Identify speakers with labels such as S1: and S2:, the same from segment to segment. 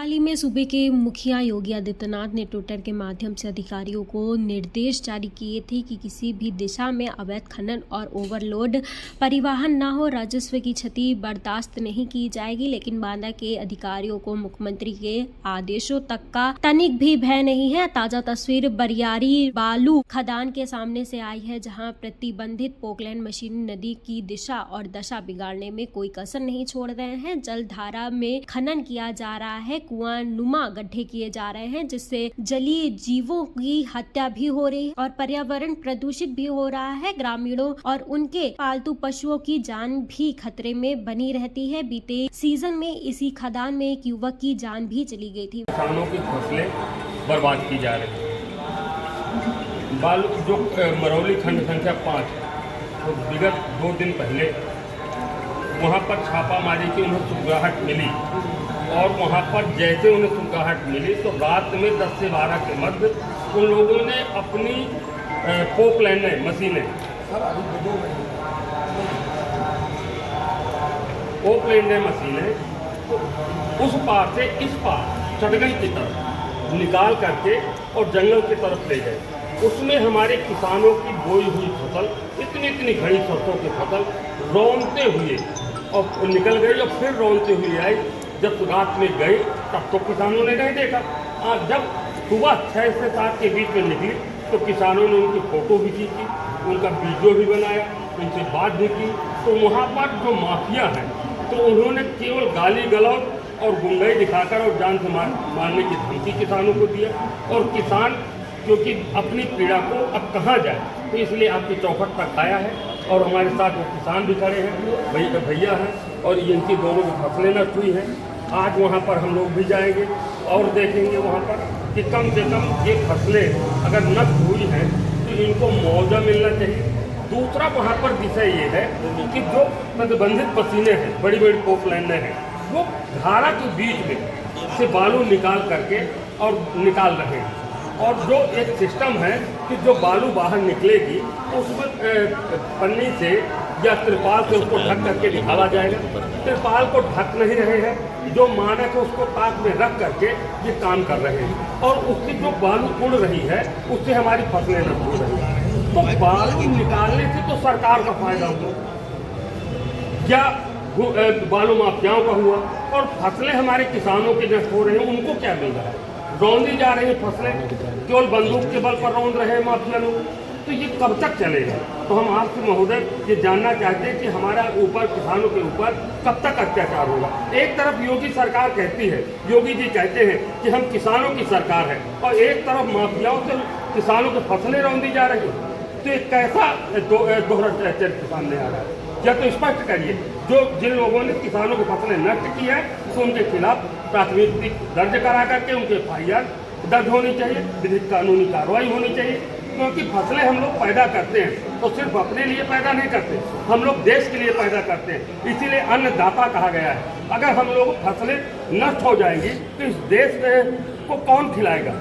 S1: हाल ही में सूबे के मुखिया योगी आदित्यनाथ ने ट्विटर के माध्यम से अधिकारियों को निर्देश जारी किए थे कि किसी भी दिशा में अवैध खनन और ओवरलोड परिवहन न हो, राजस्व की क्षति बर्दाश्त नहीं की जाएगी। लेकिन बांदा के अधिकारियों को मुख्यमंत्री के आदेशों तक का तनिक भी भय नहीं है। ताजा तस्वीर बरियारी बालू खदान के सामने से आई है, जहां प्रतिबंधित पोकलैंड मशीन नदी की दिशा और दशा बिगाड़ने में कोई कसर नहीं छोड़ रहे हैं। जलधारा में खनन किया जा रहा है, कुआं नुमा गड्ढे किए जा रहे हैं, जिससे जलीय जीवों की हत्या भी हो रही है और पर्यावरण प्रदूषित भी हो रहा है। ग्रामीणों और उनके पालतू पशुओं की जान भी खतरे में बनी रहती है। बीते सीजन में इसी खदान में एक युवक की जान भी चली गई थी।
S2: किसानों की फसलें बर्बाद की जा रही है। बालू जो मरौली खंड संख्या 5, तो विगत 2 दिन पहले वहाँ पर छापामारी की उन्हें सुगराहट मिली और वहाँ पर जैसे उन्हें सुगराहट मिली तो रात में 10 से 12 के मध्य उन लोगों ने अपनी पोकलैंड मशीनें उस पार से इस पार चटगई की तरफ निकाल करके और जंगल की तरफ ले गए। उसमें हमारे किसानों की बोई हुई फसल, इतनी घड़ी सरसों की फसल रौंदते हुए और निकल गई और फिर रौंदते हुए आई। जब रात में गई तब तो किसानों ने नहीं देखा। जब सुबह 6 से 7 के बीच में निकली तो किसानों ने उनकी फोटो भी खींची, उनका वीडियो भी बनाया, उनसे बात भी की। तो वहाँ पर जो माफिया हैं तो उन्होंने केवल गाली गलौज और गुंडाई दिखाकर और जान से मारने की धमकी किसानों को दिया। और किसान क्योंकि अपनी पीड़ा को अब कहाँ जाए, तो इसलिए आपकी चौखट तक आया है। और हमारे साथ वो किसान भी खड़े हैं, भैया हैं, और इनकी दोनों की फसलें नष्ट हुई हैं। आज वहाँ पर हम लोग भी जाएंगे और देखेंगे वहाँ पर कि कम से कम ये फसलें अगर नष्ट हुई हैं तो इनको मुआवजा मिलना चाहिए। दूसरा वहाँ पर विषय ये है कि जो प्रतिबंधित मशीनें हैं, बड़ी बड़ी पोकलैंडें हैं, वो धारा के बीच में से बालू निकाल करके और निकाल रहे हैं। और जो एक सिस्टम है कि जो बालू बाहर निकलेगी उसमें पन्नी से या त्रिपाल से उसको ढक करके निकाला जाएगा। त्रिपाल को ढक नहीं रहे हैं, जो मानक है उसको ताक में रख करके ये काम कर रहे हैं। और उसकी जो बालू उड़ रही है उससे हमारी फसलें नष्ट हो रही हैं। तो बालू निकालने से तो सरकार का फायदा हुआ या बालू माफियाओं का हुआ, और फसलें हमारे किसानों के नष्ट हो रहे हैं, उनको क्या मिल रहा है? रौंदी जा रही फसलें, केवल बंदूक के बल पर रौंद रहे हैं माफिया लोग। तो ये कब तक चलेगा? तो हम आपसे महोदय ये जानना चाहते हैं कि हमारा ऊपर, किसानों के ऊपर कब तक अत्याचार होगा? एक तरफ योगी सरकार कहती है, योगी जी कहते हैं कि हम किसानों की सरकार है, और एक तरफ माफियाओं से किसानों की फसलें रौंदी जा रही है। तो एक कैसा दोहरा चरित्र सामने आ रहा है? या तो स्पष्ट करिए, जिन लोगों ने किसानों की फसलें नष्ट की है तो उनके खिलाफ प्राथमिकी दर्ज करा करके उनके FIR दर्ज होनी चाहिए, विधिक कानूनी कार्रवाई होनी चाहिए। क्योंकि फसलें हम लोग पैदा करते हैं तो सिर्फ अपने लिए पैदा नहीं करते, हम लोग देश के लिए पैदा करते हैं। इसीलिए अन्नदाता कहा गया है। अगर हम लोग फसलें नष्ट हो जाएंगी तो इस देश को कौन खिलाएगा?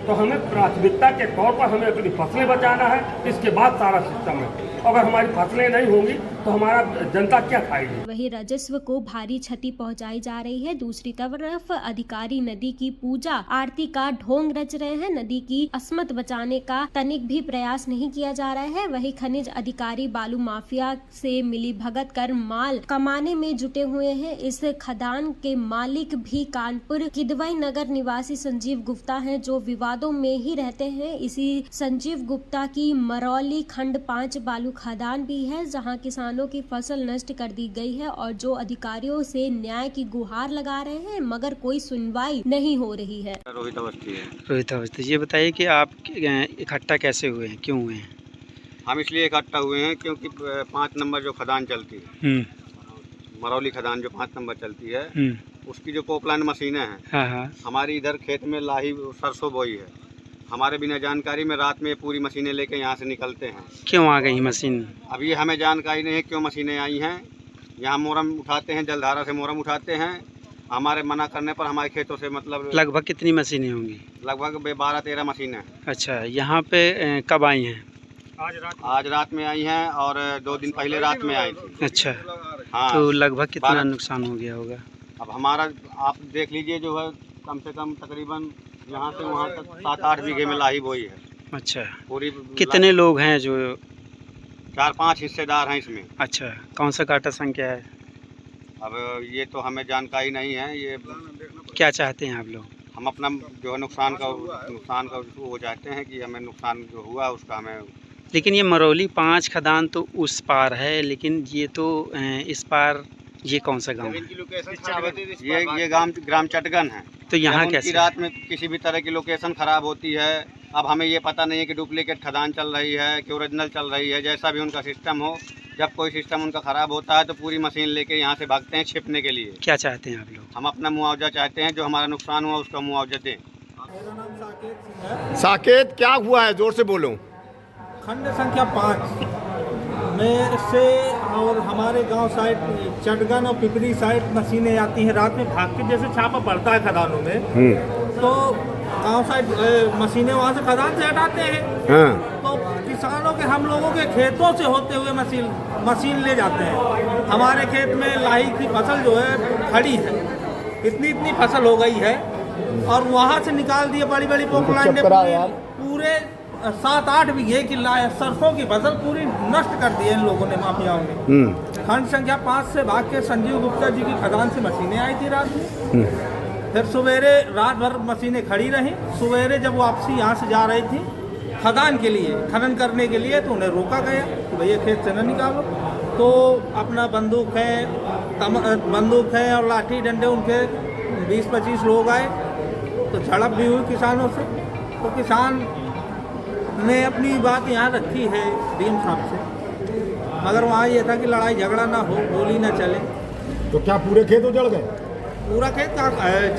S2: तो हमें प्राथमिकता के तौर पर हमें अपनी फसलें बचाना है, इसके बाद सारा सिस्टम है। अगर हमारी फसलें नहीं होंगी तो हमारा जनता क्या खाएगी?
S1: वही राजस्व को भारी क्षति पहुंचाई जा रही है। दूसरी तरफ अधिकारी नदी की पूजा आरती का ढोंग रच रहे हैं। नदी की अस्मत बचाने का तनिक भी प्रयास नहीं किया जा रहा है। वही खनिज अधिकारी बालू माफिया से मिली भगत कर माल कमाने में जुटे हुए हैं। इस खदान के मालिक भी कानपुर किदवई नगर निवासी संजीव गुप्ता हैं, जो विवादों में ही रहते हैं। इसी संजीव गुप्ता की मरौली खंड 5 बालू खदान भी है, जहां किसानों की फसल नष्ट कर दी गई है और जो अधिकारियों से न्याय की गुहार लगा रहे हैं, मगर कोई सुनवाई नहीं हो रही है।
S3: रोहित अवस्थी, ये बताइए कि आप इकट्ठा कैसे हुए हैं, क्यों हुए हैं?
S4: हम इसलिए इकट्ठा हुए हैं क्योंकि 5 नंबर जो खदान चलती है, मरौली खदान जो 5 नंबर चलती है, उसकी जो पोकलैंड मशीनें हैं, हमारी इधर खेत में लाही सरसों बोई है। हमारे बिना जानकारी में रात में पूरी मशीनें लेके यहाँ से निकलते हैं।
S3: क्यों आ गई मशीन?
S4: अभी हमें जानकारी नहीं है क्यों मशीनें आई हैं। यहाँ मोरम उठाते हैं, जलधारा से मोरम उठाते हैं। हमारे मना करने पर हमारे खेतों से मतलब
S3: लगभग कितनी मशीनें होंगी?
S4: लगभग 12-13 मशीनें।
S3: अच्छा, यहाँ पे कब आई हैं?
S4: आज रात में आई हैं और 2 दिन पहले रात में आई थी।
S3: अच्छा,
S4: हाँ।
S3: तो लगभग कितना नुकसान हो गया होगा?
S4: अब हमारा आप देख लीजिए, जो है कम से कम तकरीबन यहाँ से वहाँ तक 7-8 बीघे में लाही बोई है।
S3: अच्छा,
S4: पूरी
S3: कितने लोग हैं जो?
S4: 4-5 हिस्सेदार हैं इसमें।
S3: अच्छा, कौन सा काटा संख्या है?
S4: अब ये तो हमें जानकारी नहीं है। ये
S3: क्या चाहते हैं आप लोग?
S4: हम अपना जो है नुकसान का वो चाहते हैं कि हमें नुकसान जो हुआ उसका हमें।
S3: लेकिन ये मरौली 5 खदान तो उस पार है, लेकिन ये तो इस पार, ये कौन सा गांव है?
S4: ये ग्राम चटगन है।
S3: तो यहाँ
S4: जब
S3: कैसे?
S4: उनकी रात में किसी भी तरह की लोकेशन खराब होती है, अब हमें ये पता नहीं है कि डुप्लीकेट खदान चल रही है कि ओरिजिनल चल रही है, जैसा भी उनका सिस्टम हो। जब कोई सिस्टम उनका खराब होता है तो पूरी मशीन लेके यहाँ से भागते हैं छिपने के लिए।
S3: क्या चाहते हैं आप लोग?
S4: हम अपना मुआवजा चाहते हैं, जो हमारा नुकसान हुआ उसका मुआवजा दें।
S5: मेरा नाम साकेत सिंह है।
S6: साकेत, क्या हुआ है? जोर से बोलो।
S5: खंड संख्या 5 में से और हमारे गांव साइड चटगन और पिपरी साइड मशीनें आती हैं रात में भाग के, जैसे छापा पड़ता है खदानों में, तो गांव साइड मशीनें वहाँ से खदान से हटाते हैं। तो किसानों के, हम लोगों के खेतों से होते हुए मशीन ले जाते हैं। हमारे खेत में लाही की फसल जो है खड़ी है, इतनी फसल हो गई है, और वहाँ से निकाल दिए बड़ी बड़ी पोपलाइन ने पूरे 7-8 बीघे की सरसों की फसल पूरी नष्ट कर दी है इन लोगों ने, माफियाओं ने। खंड संख्या 5 से भाग के संजीव गुप्ता जी की खदान से मशीनें आई थी रात में। फिर सवेरे रात भर मशीनें खड़ी रहीं। सवेरे जब वापसी यहाँ से जा रही थी खदान के लिए, खनन करने के लिए, तो उन्हें रोका गया कि भैया खेत से न निकालो। तो अपना बंदूक है और लाठी डंडे, उनके 20-25 लोग आए, तो झड़प भी हुई किसानों से। तो किसान ने अपनी बात यहाँ रखी है डीएम साहब से, मगर वहाँ ये था कि लड़ाई झगड़ा ना हो, गोली ना चले।
S6: तो क्या पूरे खेत उजड़ गए?
S5: पूरा खेत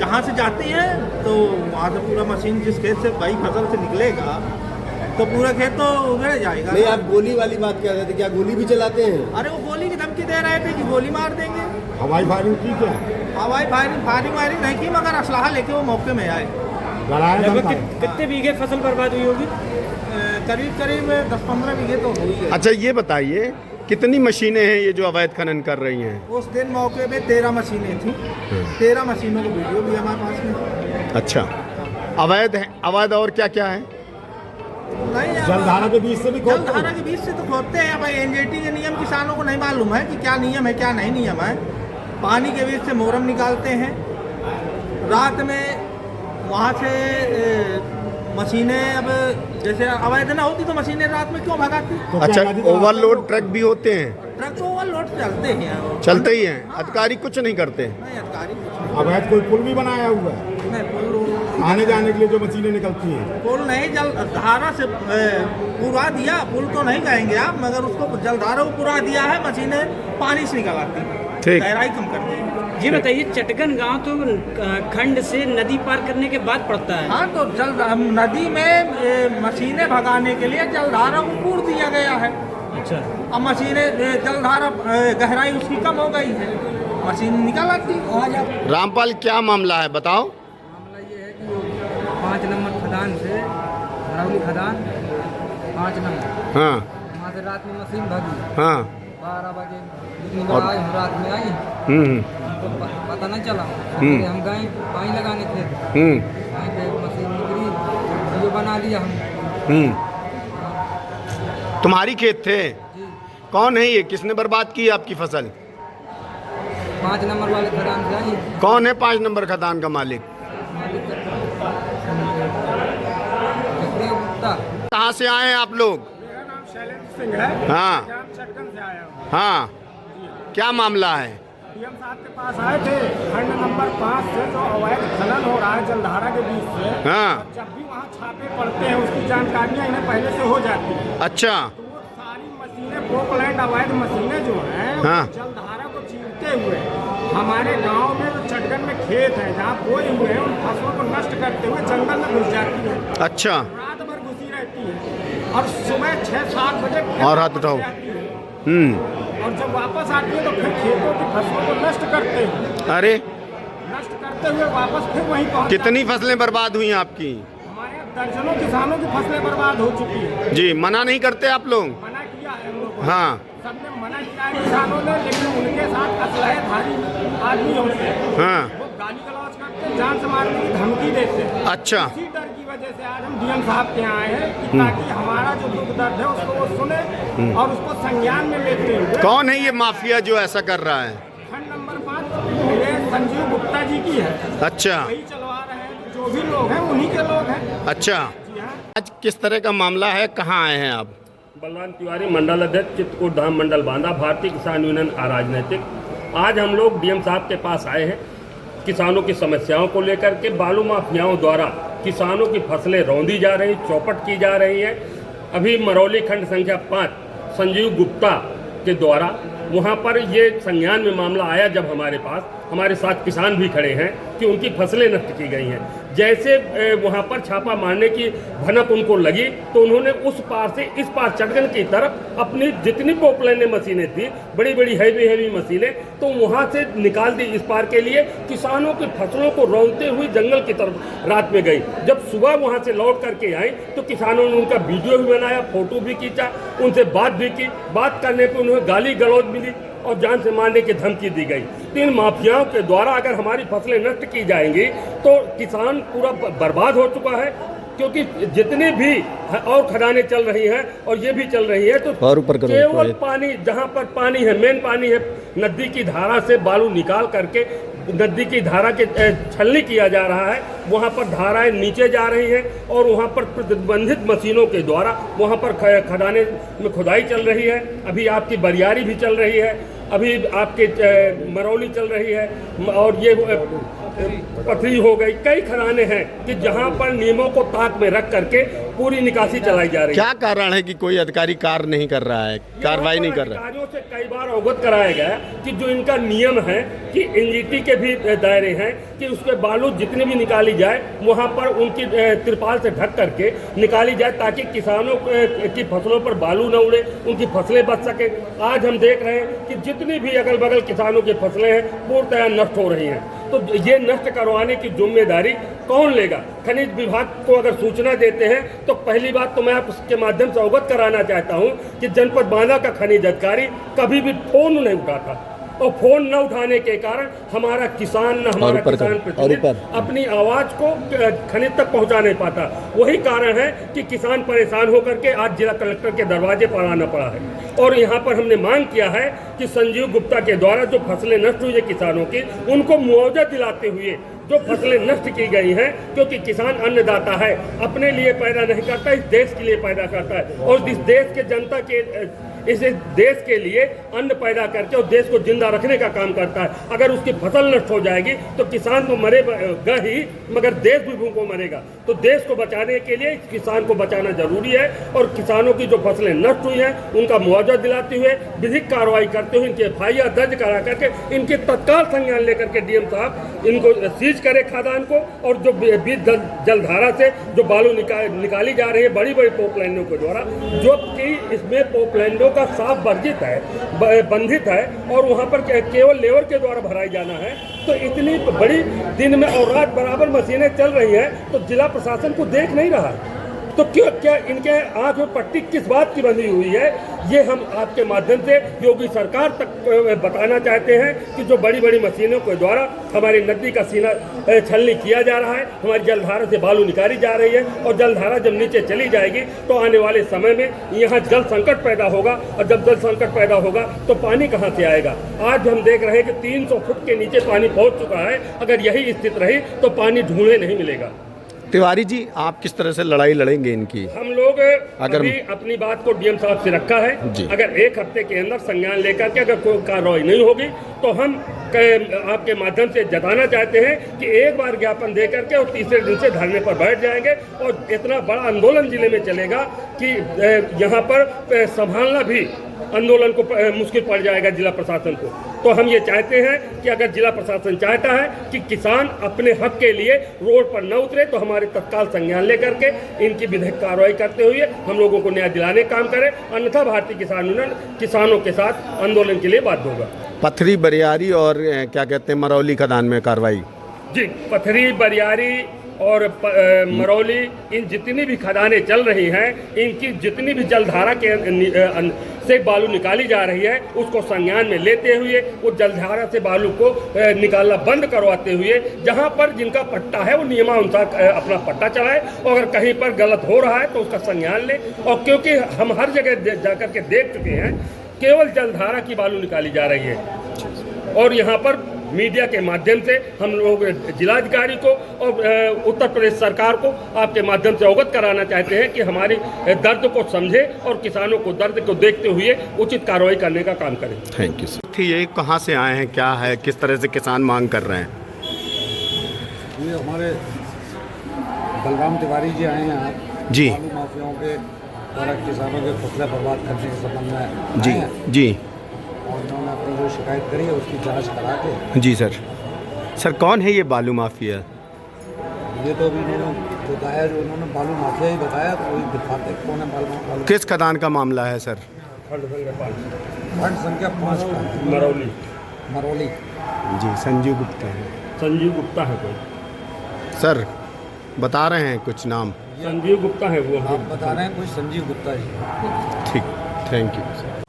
S5: जहाँ से जाती है तो वहाँ से पूरा मशीन, जिस खेत से भाई फसल से निकलेगा तो पूरा खेत तो उगड़ जाएगा।
S7: नहीं, आप गोली वाली बात कर रहे थे, क्या गोली भी चलाते हैं?
S5: अरे वो गोली की धमकी दे रहे थे कि गोली मार देंगे।
S6: हवाई फायरिंग की क्या?
S5: हवाई फायरिंग नहीं की, मगर असलाहा लेके वो मौके में आए।
S3: कितने बीघे फसल बर्बाद हुई होगी?
S5: करीब 10-15 बीघे तो हुई है।
S6: अच्छा, ये बताइए कितनी मशीनें हैं ये जो अवैध खनन कर रही हैं?
S5: उस दिन मौके पे 13 मशीनें थी। 13 मशीनों को वीडियो भी हमारे पास में।
S6: अच्छा, अवैध है? अवैध और क्या क्या है?
S5: नहीं,
S6: जलधारा के बीच से भी खोदते हैं?
S5: जलधारा के बीच से तो खोदते हैं भाई। एनजीटी के नियम किसानों को नहीं मालूम है कि क्या नियम है क्या नहीं नियम है। पानी के बीच से मोरम निकालते हैं। रात में वहाँ से मशीनें, अब जैसे अवैध ना होती तो मशीनें रात में क्यों भगाती?
S6: तो अच्छा, ओवरलोड ट्रक भी होते हैं?
S5: ट्रक तो ओवरलोड चलते हैं।
S6: चलते ही हैं? अधिकारी कुछ नहीं करते?
S5: नहीं, अधिकारी कुछ नहीं।
S6: अवैध कोई पुल भी बनाया हुआ है?
S5: नहीं, पुल
S6: आने जाने के लिए जो मशीनें निकलती हैं?
S5: पुल नहीं, जलधारा से पुरा दिया। पुल तो नहीं कहेंगे आप, मगर उसको जलधारा को पुरा दिया है। मशीनें पानी से निकल आती हैं, गहराई कम कर दी है।
S3: ये बताइए, चटगन गांव तो खंड से नदी पार करने के बाद पड़ता है।
S5: हाँ, तो नदी में मशीनें भगाने के लिए जलधारा को पूर दिया गया है।
S3: अच्छा,
S5: अब मशीनें, जलधारा गहराई उसकी कम हो गई है, मशीन निकल आती है।
S6: रामपाल, क्या मामला है बताओ?
S8: मामला ये है कि 5 नंबर खदान से मरौली खदान 5 नंबर,
S6: हाँ
S8: वहाँ से रात में मशीन भागी।
S6: हाँ
S8: 12 बजे इतनी बड़ा रात में आई, तो पता नहीं चला। फिर हम गए पानी लगाने थे, वहीं पे मशीन निकली, वीडियो बना लिया हम।
S6: तुम्हारी खेत थे?
S8: जी,
S6: कौन है ये? किसने बर्बाद की आपकी फसल?
S8: 5 नंबर वाले खदान से आई।
S6: कौन है 5 नंबर खदान का मालिक? कहाँ से आए हैं आप लोग?
S5: मेरा नाम शैलेंद्र सिंह है।
S6: हाँ
S5: चटगन से आया हूँ।
S6: हाँ, क्या मामला है?
S5: डीएम साहब के पास आए थे। खंड नंबर 5 से जो अवैध खनन हो रहा है जलधारा के बीच से,
S6: हाँ,
S5: जब भी वहाँ छापे पड़ते हैं उसकी जानकारियाँ इन्हें पहले से हो जाती है।
S6: अच्छा,
S5: तो वो सारी मशीनें, पोकलैंड अवैध मशीनें जो हैं,
S6: हाँ,
S5: जलधारा को चीरते हुए हमारे गांव में जो चटगन में खेत है जहाँ बोए हुए हैं, उन फसलों को नष्ट करते हुए जंगल में घुस जाती है।
S6: अच्छा,
S5: रात भर घुसी रहती है और सुबह 6-7 बजे
S6: और हाथ उठाओ।
S5: और जब वापस आती है तो फिर खेतों की फसलों को नष्ट करते हैं।
S6: अरे,
S5: नष्ट करते हुए वापस फिर वहीं पहुँच
S6: कितनी फसलें बर्बाद हुई आपकी?
S5: हमारे यहाँ दर्जनों किसानों की फसलें बर्बाद हो चुकी है।
S6: जी, मना नहीं करते आप लोग?
S5: मना किया है हम लोग को।
S6: हाँ,
S5: सबने मना किया है किसानों ने, लेकिन उनके साथ असलहेधारी आदमी होते हैं।
S6: हाँ,
S5: वो गाली गलौज करते हैं, जान से मारने की धमकी देते हैं।
S6: अच्छा।
S5: इसी डर की वजह से आज हम डीएम साहब के यहाँ आए हैं कि ताकि हमारा जो दुख दर्द है उसको वो सुने और उसको संज्ञान में लेते हुए।
S6: कौन है ये माफिया जो ऐसा कर रहा है?
S5: खंड नंबर 5 ये संजीव गुप्ता जी की है।
S6: अच्छा।
S5: वही चलवा रहे हैं, जो भी लोग हैं उन्हीं के लोग हैं।
S6: अच्छा, आज किस तरह का मामला है, कहाँ आए हैं आप?
S2: बलराम तिवारी, मंडल अध्यक्ष, चित्रकूट धाम मंडल बांदा, भारतीय किसान यूनियन अराजनैतिक। आज हम लोग डीएम साहब के पास आए हैं किसानों की समस्याओं को लेकर के। बालू माफियाओं द्वारा किसानों की फसलें रौंदी जा रही, चौपट की जा रही हैं। अभी मरौली खंड संख्या 5 संजीव गुप्ता के द्वारा वहाँ पर ये संज्ञान में मामला आया जब हमारे पास, हमारे साथ किसान भी खड़े हैं कि उनकी फसलें नष्ट की गई हैं। जैसे वहाँ पर छापा मारने की भनक उनको लगी तो उन्होंने उस पार से इस पार चटगन की तरफ अपनी जितनी पॉपुलर मशीनें थी, बड़ी बड़ी हैवी मशीनें, तो वहाँ से निकाल दी इस पार के लिए। किसानों की फसलों को रौंदते हुए जंगल की तरफ रात में गई। जब सुबह वहाँ से लौट करके आई तो किसानों ने उनका वीडियो भी बनाया, फोटो भी खींचा, उनसे बात भी की। बात करने पर उन्हें गाली गलौज मिली और जान से मारने की धमकी दी गई। तो इन माफियाओं के द्वारा अगर हमारी फसलें नष्ट की जाएंगी तो किसान पूरा बर्बाद हो चुका है, क्योंकि जितने भी और खदानें चल रही हैं और ये भी चल रही है तो केवल पानी, जहाँ पर पानी है, मेन पानी है, नदी की धारा से बालू निकाल करके नदी की धारा के छलनी किया जा रहा है। वहाँ पर धाराएं नीचे जा रही हैं और वहाँ पर प्रतिबंधित मशीनों के द्वारा वहाँ पर खदाने में खुदाई चल रही है। अभी आपकी बरियारी भी चल रही है, अभी आपके मरौली चल रही है और ये पथरी हो गई। कई खदाने हैं कि जहाँ पर नियमों को ताक में रख करके पूरी निकासी चलाई जा रही है।
S6: क्या कारण है कि कोई अधिकारी कार्य नहीं कर रहा है, कार्रवाई नहीं कर रहा है?
S2: अधिकारियों से कई बार अवगत कराया गया कि जो इनका नियम है कि एनजीटी के भी दायरे हैं कि उसके बालू जितनी भी निकाली जाए वहाँ पर उनकी तिरपाल से ढक करके निकाली जाए ताकि किसानों की फसलों पर बालू न उड़े, उनकी फसलें बच सके। आज हम देख रहे हैं कि जितनी भी अगल बगल किसानों की फसलें हैं पूर्णतः नष्ट हो रही हैं। तो ये नष्ट करवाने की जिम्मेदारी कौन लेगा? खनिज विभाग को अगर सूचना देते हैं तो पहली बात तो मैं आपके माध्यम से अवगत कराना चाहता हूं कि जनपद बांदा का खनिज अधिकारी कभी भी फोन नहीं उठाता और फोन न उठाने के कारण हमारा किसान किसान प्रतिनिधि अपनी आवाज को खनिज तक पहुंचा नहीं पाता। वही कारण है कि किसान परेशान होकर के आज जिला कलेक्टर के दरवाजे पर आना पड़ा है और यहाँ पर हमने मांग किया है कि संजीव गुप्ता के द्वारा जो फसलें नष्ट हुई है किसानों की, उनको मुआवजा दिलाते हुए जो फसलें नष्ट की गई हैं, क्योंकि किसान अन्नदाता है, अपने लिए पैदा नहीं करता, इस देश के लिए पैदा करता है और इस देश के जनता के इस देश के लिए अन्न पैदा करके और देश को जिंदा रखने का काम करता है। अगर उसकी फसल नष्ट हो जाएगी तो किसान तो मरेगा ही मगर देश भी भूखों मरेगा। तो देश को बचाने के लिए किसान को बचाना जरूरी है और किसानों की जो फसलें नष्ट हुई हैं उनका मुआवजा दिलाते हुए विधिक कार्रवाई करते हुए इनके FIR दर्ज करा करके इनके तत्काल संज्ञान लेकर के डीएम साहब इनको सीज करे खादान को और जो बीच जलधारा से जो बालू निकाली जा रही है बड़ी बड़ी पोपलाइनों के द्वारा, जो कि इसमें पोपलाइनों का साफ वर्जित है, बंधित है और वहाँ पर केवल लेबर के द्वारा भराई जाना है। तो इतनी बड़ी दिन में और रात बराबर मशीनें चल रही हैं तो जिला प्रशासन को देख नहीं रहा। तो क्या इनके आंख में पट्टी किस बात की बंधी हुई है? ये हम आपके माध्यम से योगी सरकार तक बताना चाहते हैं कि जो बड़ी बड़ी मशीनों के द्वारा हमारी नदी का सीना छलनी किया जा रहा है, हमारी जलधारा से बालू निकाली जा रही है और जलधारा जब नीचे चली जाएगी तो आने वाले समय में यहाँ जल संकट पैदा होगा और जब जल संकट पैदा होगा तो पानी कहाँ से आएगा? आज हम देख रहे हैं कि 300 फुट के नीचे पानी पहुँच चुका है। अगर यही स्थिति रही तो पानी ढूंढने नहीं मिलेगा।
S6: तिवारी जी, आप किस तरह से लड़ाई लड़ेंगे इनकी?
S2: हम लोग अभी अपनी बात को डीएम साहब से रखा है। अगर 1 हफ्ते के अंदर संज्ञान लेकर के अगर कोई कार्रवाई नहीं होगी तो हम आपके माध्यम से जताना चाहते हैं कि एक बार ज्ञापन दे करके और तीसरे दिन से धरने पर बैठ जाएंगे और इतना बड़ा आंदोलन जिले में चलेगा कि यहाँ पर संभालना भी आंदोलन को मुश्किल पड़ जाएगा जिला प्रशासन को। तो हम ये चाहते हैं कि अगर जिला प्रशासन चाहता है कि किसान अपने हक के लिए रोड पर न उतरे तो हमारे तत्काल संज्ञान लेकर के इनकी विधिक कार्रवाई करते हुए हम लोगों को न्याय दिलाने का काम करें, अन्यथा भारतीय किसान यूनियन किसानों के साथ आंदोलन के लिए बाध्य होगा।
S6: पथरी, बरियारी और क्या कहते हैं मरौली खदान में कार्रवाई?
S2: जी, पथरी, बरियारी और मरौली, इन जितनी भी खदानें चल रही हैं, इनकी जितनी भी जलधारा के से बालू निकाली जा रही है, उसको संज्ञान में लेते हुए उस जलधारा से बालू को निकालना बंद करवाते हुए जहां पर जिनका पट्टा है वो नियमानुसार अपना पट्टा चलाए, और अगर कहीं पर गलत हो रहा है तो उसका संज्ञान ले। और क्योंकि हम हर जगह जाकर के देख चुके हैं, केवल जलधारा की बालू निकाली जा रही है। और यहाँ पर मीडिया के माध्यम से हम लोग जिलाधिकारी को और उत्तर प्रदेश सरकार को आपके माध्यम से अवगत कराना चाहते हैं कि हमारी दर्द को समझे और किसानों को दर्द को देखते हुए उचित कार्रवाई करने का काम करें।
S6: Thank you sir. ये कहाँ से आए हैं, क्या है, किस तरह से किसान मांग कर रहे हैं?
S9: ये हमारे बलराम तिवारी जी आए हैं यहाँ
S6: जी।
S9: बालू माफियाओं के द्वारा किसानों के फसलें बर्बाद करने के संबंध में
S6: जी
S9: आए हैं।
S6: जी
S9: और उन्होंने अपनी जो शिकायत करी है उसकी जांच करा के।
S6: जी सर। सर कौन है ये बालू माफिया?
S9: ये तो अभी उन्होंने बताया, जो उन्होंने बालू माफिया ही बताया, तो वही दिखाते कौन है बालू।
S6: किस खदान का मामला है सर?
S9: खंड संख्या 5 का मरौली।
S6: जी संजीव गुप्ता है।
S2: संजीव गुप्ता है कोई
S6: सर बता रहे हैं कुछ नाम?
S2: संजीव गुप्ता है वो।
S9: आप बता रहे हैं कोई संजीव गुप्ता जी।
S6: ठीक, थैंक यू सर।